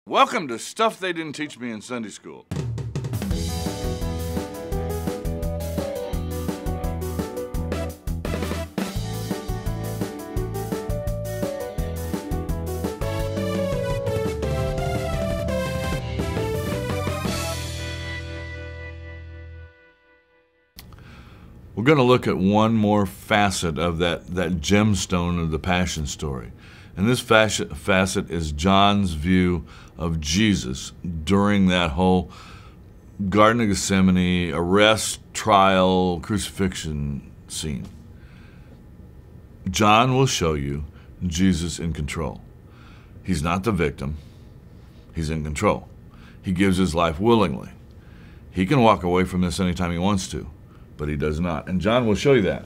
Welcome to Stuff They Didn't Teach Me in Sunday School. We're going to look at one more facet of that gemstone of the Passion story. And this facet is John's view of Jesus during that whole Garden of Gethsemane, arrest, trial, crucifixion scene. John will show you Jesus in control. He's not the victim. He's in control. He gives his life willingly. He can walk away from this anytime he wants to, but he does not. And John will show you that.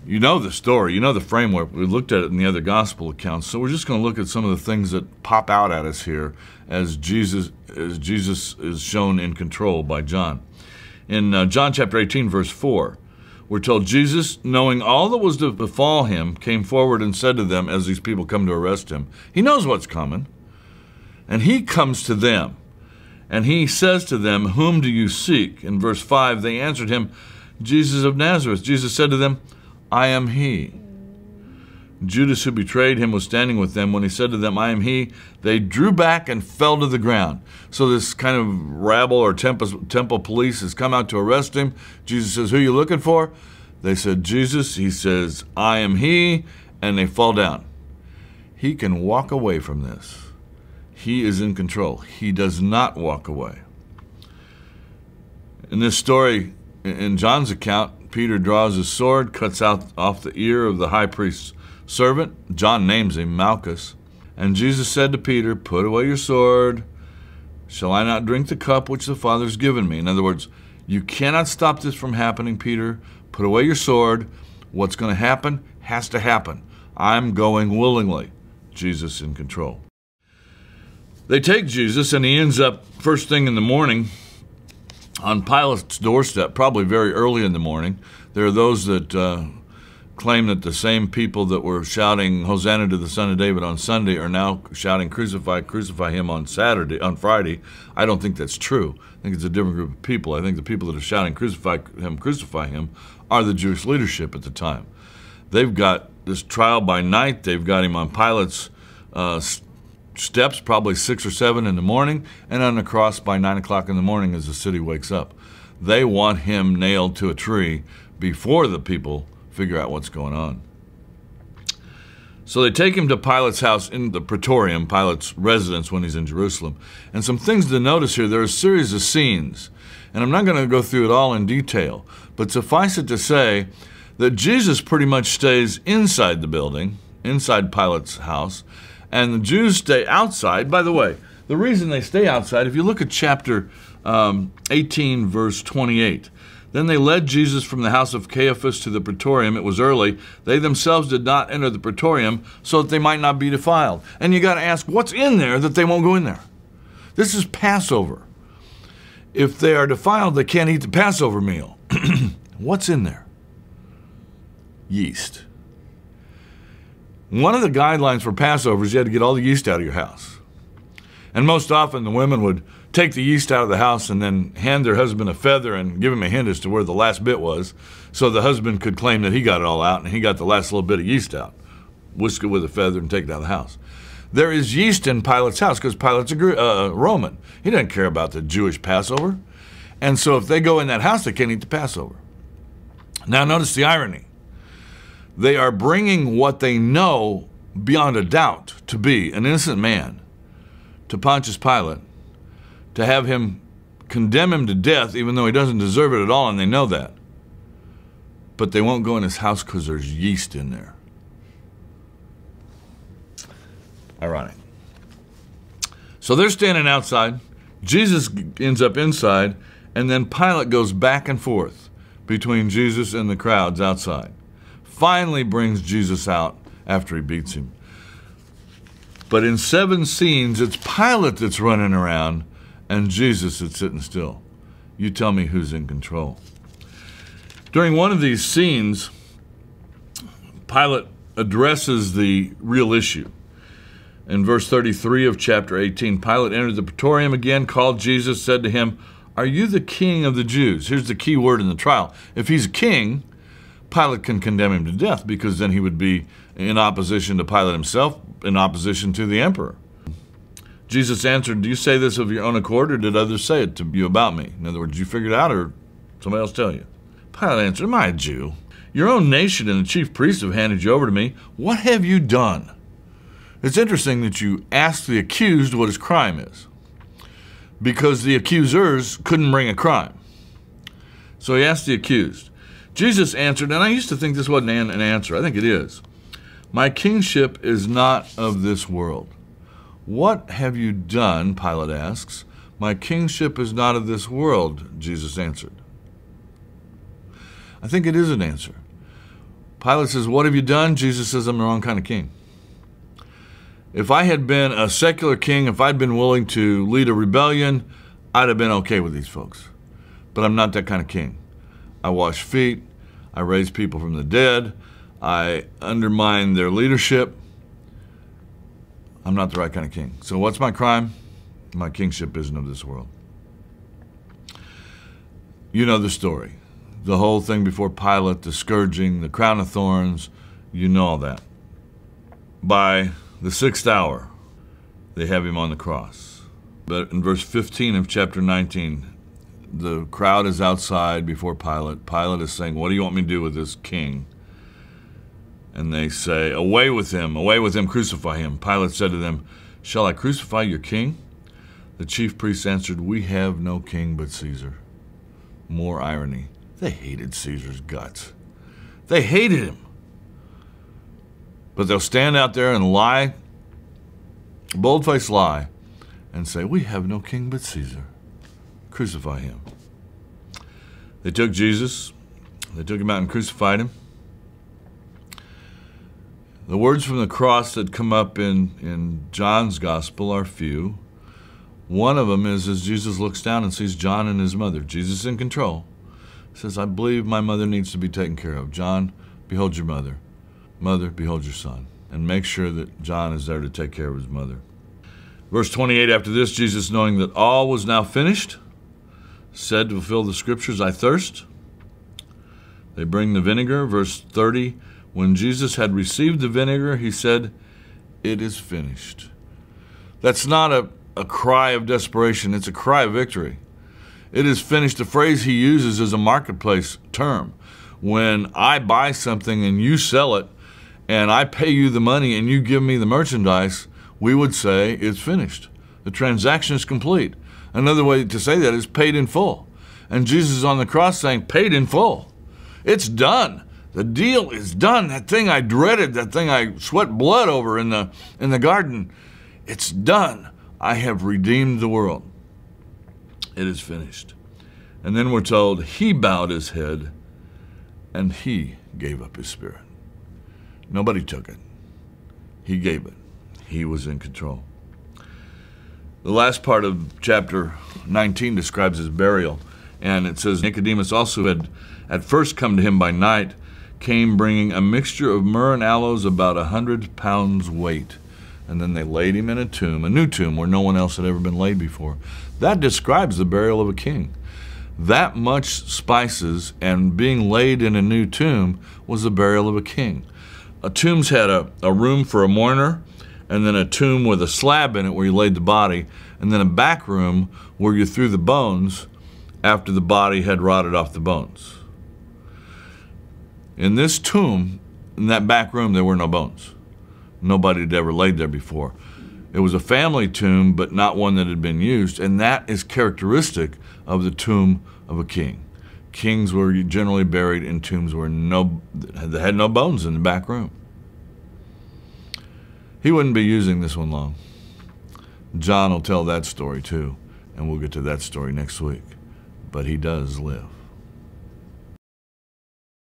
You know the story, you know the framework. We looked at it in the other gospel accounts, so we're just going to look at some of the things that pop out at us here as Jesus is shown in control by John. In John chapter 18, verse 4, we're told, Jesus, knowing all that was to befall him, came forward and said to them, as these people come to arrest him, he knows what's coming, and he comes to them, and he says to them, whom do you seek? In verse 5, they answered him, Jesus of Nazareth. Jesus said to them, I am he. Judas, who betrayed him, was standing with them. When he said to them, I am he, they drew back and fell to the ground. So this kind of rabble or temple police has come out to arrest him. Jesus says, who are you looking for? They said, Jesus. He says, I am he, and they fall down. He can walk away from this. He is in control. He does not walk away. In this story, in John's account, Peter draws his sword, cuts off the ear of the high priest's servant. John names him Malchus. And Jesus said to Peter, put away your sword. Shall I not drink the cup which the Father's given me? In other words, you cannot stop this from happening, Peter. Put away your sword. What's going to happen has to happen. I'm going willingly. Jesus in control. They take Jesus, and he ends up first thing in the morning on Pilate's doorstep, probably very early in the morning. There are those that claim that the same people that were shouting Hosanna to the Son of David on Sunday are now shouting crucify, crucify him on Friday. I don't think that's true. I think it's a different group of people. I think the people that are shouting crucify him are the Jewish leadership at the time. They've got this trial by night. They've got him on Pilate's steps, probably 6 or 7 in the morning, and on the cross by 9 o'clock in the morning as the city wakes up. They want him nailed to a tree before the people figure out what's going on. So they take him to Pilate's house in the Praetorium, Pilate's residence when he's in Jerusalem. And some things to notice here, there are a series of scenes, and I'm not going to go through it all in detail, but suffice it to say that Jesus pretty much stays inside the building, inside Pilate's house, and the Jews stay outside. By the way, the reason they stay outside, if you look at chapter 18, verse 28, then they led Jesus from the house of Caiaphas to the Praetorium. It was early. They themselves did not enter the Praetorium so that they might not be defiled. And you got to ask, what's in there that they won't go in there? This is Passover. If they are defiled, they can't eat the Passover meal. What's in there? Yeast. One of the guidelines for Passover is you had to get all the yeast out of your house. And most often the women would take the yeast out of the house and then hand their husband a feather and give him a hint as to where the last bit was, so the husband could claim that he got it all out and he got the last little bit of yeast out. Whisk it with a feather and take it out of the house. There is yeast in Pilate's house because Pilate's a Roman. He doesn't care about the Jewish Passover. And so if they go in that house, they can't eat the Passover. Now notice the irony. They are bringing what they know beyond a doubt to be an innocent man to Pontius Pilate, to have him condemn him to death even though he doesn't deserve it at all, and they know that. But they won't go in his house because there's yeast in there. Ironic. So they're standing outside. Jesus ends up inside, and then Pilate goes back and forth between Jesus and the crowds outside. Finally brings Jesus out after he beats him. But in 7 scenes, it's Pilate that's running around and Jesus that's sitting still. You tell me who's in control. During one of these scenes, Pilate addresses the real issue. In verse 33 of chapter 18, Pilate entered the praetorium again, called Jesus, said to him, "Are you the king of the Jews?" Here's the key word in the trial. If he's a king, Pilate can condemn him to death, because then he would be in opposition to Pilate himself, in opposition to the emperor. Jesus answered, "Do you say this of your own accord, or did others say it to you about me?" In other words, you figured it out, or somebody else tell you? Pilate answered, "Am I a Jew? Your own nation and the chief priests have handed you over to me. What have you done?" It's interesting that you ask the accused what his crime is, because the accusers couldn't bring a crime. So he asked the accused. Jesus answered, and I used to think this wasn't an answer. I think it is. "My kingship is not of this world." "What have you done?" Pilate asks. "My kingship is not of this world," Jesus answered. I think it is an answer. Pilate says, "What have you done?" Jesus says, "I'm the wrong kind of king." If I had been a secular king, if I'd been willing to lead a rebellion, I'd have been okay with these folks. But I'm not that kind of king. I wash feet. I raise people from the dead. I undermine their leadership. I'm not the right kind of king. So what's my crime? My kingship isn't of this world. You know the story. The whole thing before Pilate, the scourging, the crown of thorns, you know all that. By the 6th hour, they have him on the cross. But in verse 15 of chapter 19, the crowd is outside before Pilate. Pilate is saying, "What do you want me to do with this king?" And they say, away with him, crucify him." Pilate said to them, "Shall I crucify your king?" The chief priests answered, "We have no king but Caesar." More irony. They hated Caesar's guts. They hated him. But they'll stand out there and lie, bold-faced lie, and say, "We have no king but Caesar. Crucify him." They took Jesus. They took him out and crucified him. The words from the cross that come up in John's gospel are few. One of them is as Jesus looks down and sees John and his mother. Jesus in control. He says, "I believe my mother needs to be taken care of. John, behold your mother. Mother, behold your son." And make sure that John is there to take care of his mother. Verse 28, after this, Jesus, knowing that all was now finished, said to fulfill the scriptures, "I thirst." They bring the vinegar. Verse 30, when Jesus had received the vinegar, he said, "It is finished." That's not a cry of desperation. It's a cry of victory. It is finished. The phrase he uses is a marketplace term. When I buy something and you sell it, and I pay you the money and you give me the merchandise, we would say it's finished. The transaction is complete. Another way to say that is paid in full. And Jesus is on the cross saying, paid in full. It's done. The deal is done. That thing I dreaded, that thing I sweat blood over in the garden, it's done. I have redeemed the world. It is finished. And then we're told he bowed his head and he gave up his spirit. Nobody took it. He gave it. He was in control. The last part of chapter 19 describes his burial. And it says, Nicodemus also had at first come to him by night, came bringing a mixture of myrrh and aloes about 100 pounds weight. And then they laid him in a tomb, a new tomb where no one else had ever been laid before. That describes the burial of a king. That much spices and being laid in a new tomb was the burial of a king. Tombs had a room for a mourner, and then a tomb with a slab in it where you laid the body, and then a back room where you threw the bones after the body had rotted off the bones. In this tomb, in that back room, there were no bones. Nobody had ever laid there before. It was a family tomb, but not one that had been used, and that is characteristic of the tomb of a king. Kings were generally buried in tombs where they had no bones in the back room. He wouldn't be using this one long. John will tell that story too, and we'll get to that story next week. But he does live.